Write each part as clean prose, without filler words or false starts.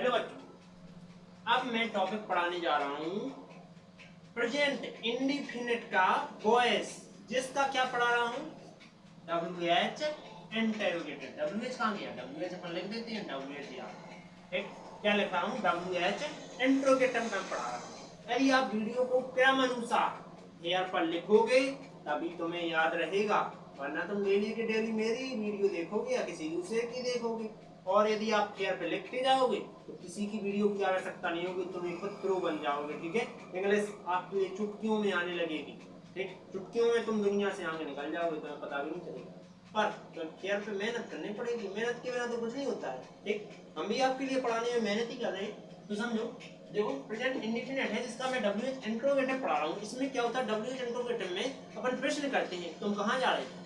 Hello बच्चों, अब मैं टॉपिक पढ़ाने जा रहा हूँ प्रेजेंट इंडिफिनिट का वॉइस, जिसका क्या पढ़ा रहा हूँ WH इंटेरोगेटेड। WH कहाँ गया? WH अपन लिख देते हैं, WH यार ठीक। क्या लिख रहा हूँ? WH इंट्रोगेटिव में पढ़ा रहा हूँ। यदि आप वीडियो को क्रम अनुसार हेयर पर लिखोगे तभी तुम्हें याद रहेगा, वरना तुम डेली के डेली मेरी वीडियो देखोगे या किसी दूसरे की देखोगे। और यदि आप हेयर पे लिखते जाओगे तो किसी की वीडियो की आवश्यकता नहीं होगी, तुम एक खुद प्रो बन जाओगे। ठीक है, इंग्लिश आपको ये चुटकियों में आने लगेगी। ठीक, चुटकियों में तुम दुनिया से आगे निकल जाओगे, तुम्हें पता भी नहीं चलेगा। पर तो हेयर पे मेहनत करनी पड़ेगी, मेहनत के बिना तो कुछ नहीं होता है। ठीक, हम भी आपके लिए पढ़ाने में मेहनत ही कर रहे हैं। तो समझो, देखो प्रेजेंट इंडिफिनिट है जिसका मैं WH इंट्रोगेटिव पढ़ा रहा हूँ। इसमें क्या होता है, WH इंट्रोगेटिव में अपन प्रश्न करते हैं, तुम कहाँ जा रहे थे?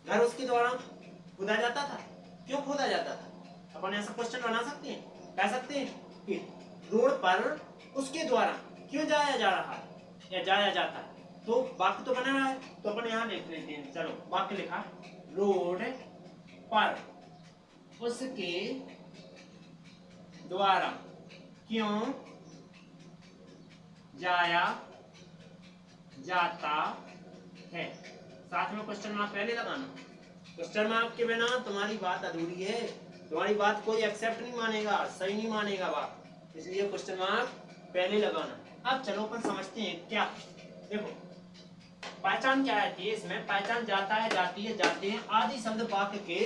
घर उसके द्वारा खोदा जाता था। क्यों खोदा जाता था? अपन ऐसा क्वेश्चन बना सकते हैं, कह सकते हैं कि रोड पर उसके द्वारा क्यों जाया जा रहा है या जाया जाता है। तो वाक्य तो बना रहा है, तो अपन यहाँ लिख लेते हैं। चलो वाक्य लिखा, रोड पर उसके द्वारा क्यों जाया जाता है। साथ में क्वेश्चन मार्क पहले लगाना। क्वेश्चन मार्क के बिना तुम्हारी बात अधूरी है, तुम्हारी बात कोई एक्सेप्ट नहीं मानेगा, सही नहीं मानेगा बात, इसलिए क्वेश्चन मार्क पहले लगाना। अब चलो अपन समझते हैं क्या। देखो पहचान क्या रहती है इसमें, पहचान जाता है, जाती है, जाते हैं आदि शब्द वाक्य के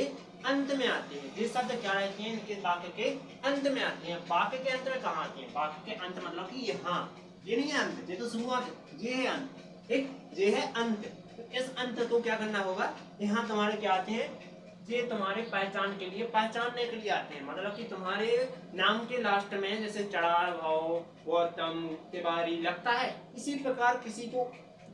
अंत में आते हैं। ये शब्द क्या रहते हैं, इनके वाक्य के अंत में आते हैं। वाक्य के अंत में कहाँ आते हैं? वाक्य के अंत मतलब कि यहाँ, ये नहीं है अंत, ये तो शुरुआत, ये है अंत। ठीक, ये है अंत। तो इस अंत को क्या करना होगा, यहाँ तुम्हारे क्या आते हैं, ये तुम्हारे पहचान के लिए, पहचानने के लिए आते हैं। मतलब कि तुम्हारे नाम के लास्ट में जैसे चढ़ार भाव, गौतम, तिवारी लगता है, इसी प्रकार किसी को,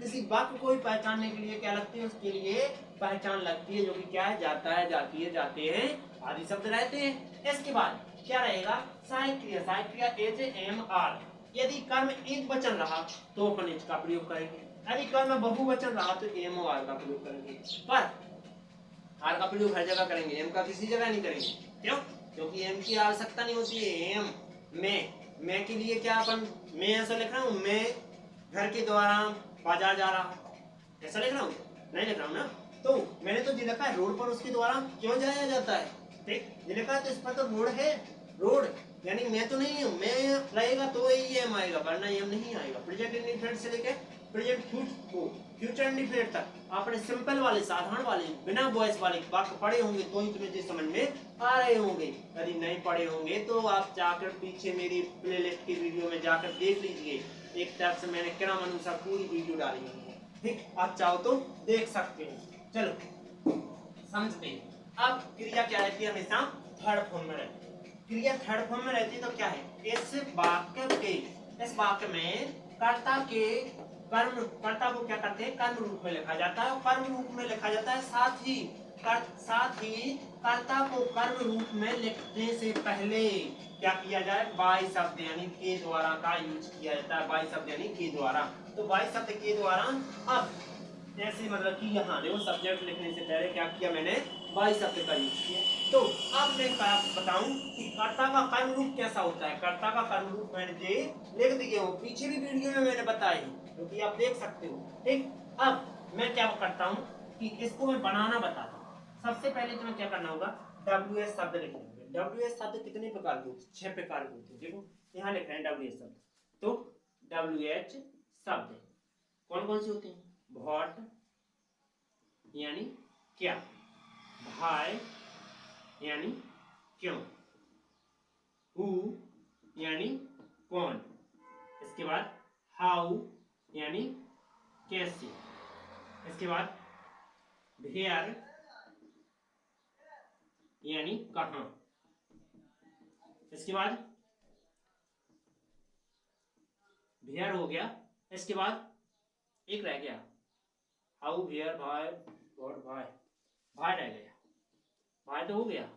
किसी वाक्य को पहचानने के लिए क्या लगती है, उसके लिए पहचान लगती है, जो कि क्या है, जाता है, जाती है, जाते हैं आदि शब्द रहते हैं। इसके बाद क्या रहेगा, सहायक क्रिया। सहायक क्रिया AJMR। यदि कर्म एक वचन रहा तो अपन इसका प्रयोग करेंगे, यदि कर्म बहुवचन रहा तो AMOR का प्रयोग करेंगे। पर आर का प्रयोग हर जगह करेंगे, एम का किसी जगह नहीं करेंगे। क्यों? क्योंकि एम की आवश्यकता नहीं होती है। एम मैं के लिए क्या, अपन मैं ऐसा लिख रहा हूँ, मैं घर के द्वारा बाजार जा रहा हूँ, ऐसा लिख रहा हूँ? नहीं लिख रहा हूँ ना। तो मैंने तो ये लिखा है, रोड पर उसके द्वारा क्यों जाया जाता है। ठीक, ये लिखा है तो इस पर तो रोड है, रोड यानी मैं तो नहीं हूँ, मैं रहेगा तो यही एम आएगा, वरना एम नहीं आएगा। प्रेजेंट इंडिफिनिट से लेके प्रेजेंट फ्यूचर इंडिफिनिट तक आपने सिंपल वाले, साधारण वाले, बिना वॉइस वाले वाक्य पढ़े होंगे तो ही तुम्हें समझ में आ रहे होंगे। यदि नहीं पढ़े होंगे तो आप जाकर पीछे मेरी प्लेलिस्ट की वीडियो में जाकर देख लीजिए, एक तरफ से मैंने क्रम अनुसार पूरी वीडियो डाली हुई है। ठीक, आप चाहो तो देख सकते हो। चलो समझते हैं। अब क्रिया क्या रहती है, हमेशा थर्ड फॉर्म में रहती है। क्रिया थर्ड फॉर्म में रहती है तो क्या है, इस वाक्य के, इस वाक्य में कर्ता के कर्म, कर्ता को क्या करते हैं, कर्म रूप में लिखा जाता है, और कर्म रूप में लिखा जाता है। साथ ही कर्ता को कर्म रूप में लिखने से पहले क्या किया जाए, बाई शब्द यानी के द्वारा का यूज किया जाता है। बाई शब्द यानी के द्वारा, तो बाई शब्द के द्वारा। अब जैसे मतलब कि यहाँ देखो, सब्जेक्ट लिखने से पहले क्या किया मैंने, बाई शब्द का यूज किया। तो अब मैं बताऊं कि कर्ता का कर्म रूप कैसा होता है। कर्ता का कर्म रूप मैंने लिख दिए हो, पीछे भी वीडियो में मैंने बताई, क्योंकि आप देख सकते हो। ठीक, अब मैं क्या करता हूँ कि इसको मैं बनाना बताता हूँ। सबसे पहले तुम्हें क्या करना होगा, WH शब्द लिखना होगा। WH शब्द कितने प्रकार के होते हैं? 6 प्रकार के होते हैं। देखो यहाँ लिख रहे हैं WH शब्द। तो WH शब्द कौन कौन से होते हैं, व्हाट यानी क्या, भाई यानी क्यों, हु यानी कौन, इसके बाद हाउ यानी कैसे, इसके बाद वेयर यानी कहां, इसके बाद वेयर हो गया, इसके बाद एक रह गया, हाउ, वेयर, भाई, व्हाट, भाई, भाई रह गया, भाई तो हो गया,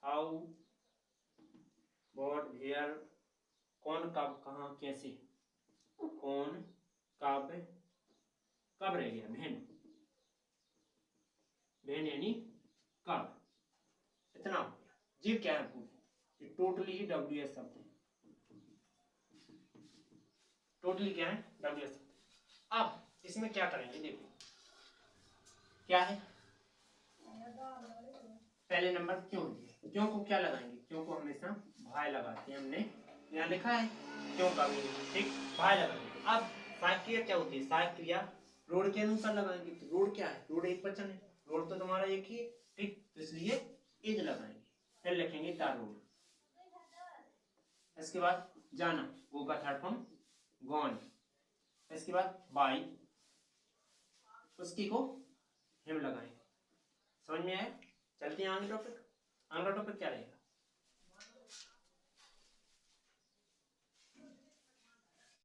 हाउ, व्हाट, वेयर, कौन, कब, कहाँ, कैसे, कौन, कब, कब रह गया, भेन, भेन यानी कब। इतना हो गया। जीव क्या है, टोटली डब्ल्यू एस शब्द है, टोटली क्या है, डब्ल्यू एस। अब इसमें क्या करेंगे, देखो क्या है, पहले नंबर क्यों दिया, क्यों को क्या लगाएंगे, क्यों को हमेशा भाई लगाते हैं, हमने यहाँ लिखा है क्यों का भी, ठीक, भाई लगाएंगे। अब सहायक क्रिया क्या होती है, सहायक क्रिया रोड के अनुसार लगाएंगे, तो रोड क्या है, रोड एक वचन है, रोड तो तुम्हारा एक ही, ठीक, तो इसलिए इज लगाएंगे, फिर लिखेंगे द रोड। इसके बाद जाना, गो का थर्ड फॉर्म गॉन। इसके बाद बाई, उसकी को हिम लगाएंगे। समझ में आया? चलते हैं आगे टॉपिक। अगला टॉपिक क्या रहेगा,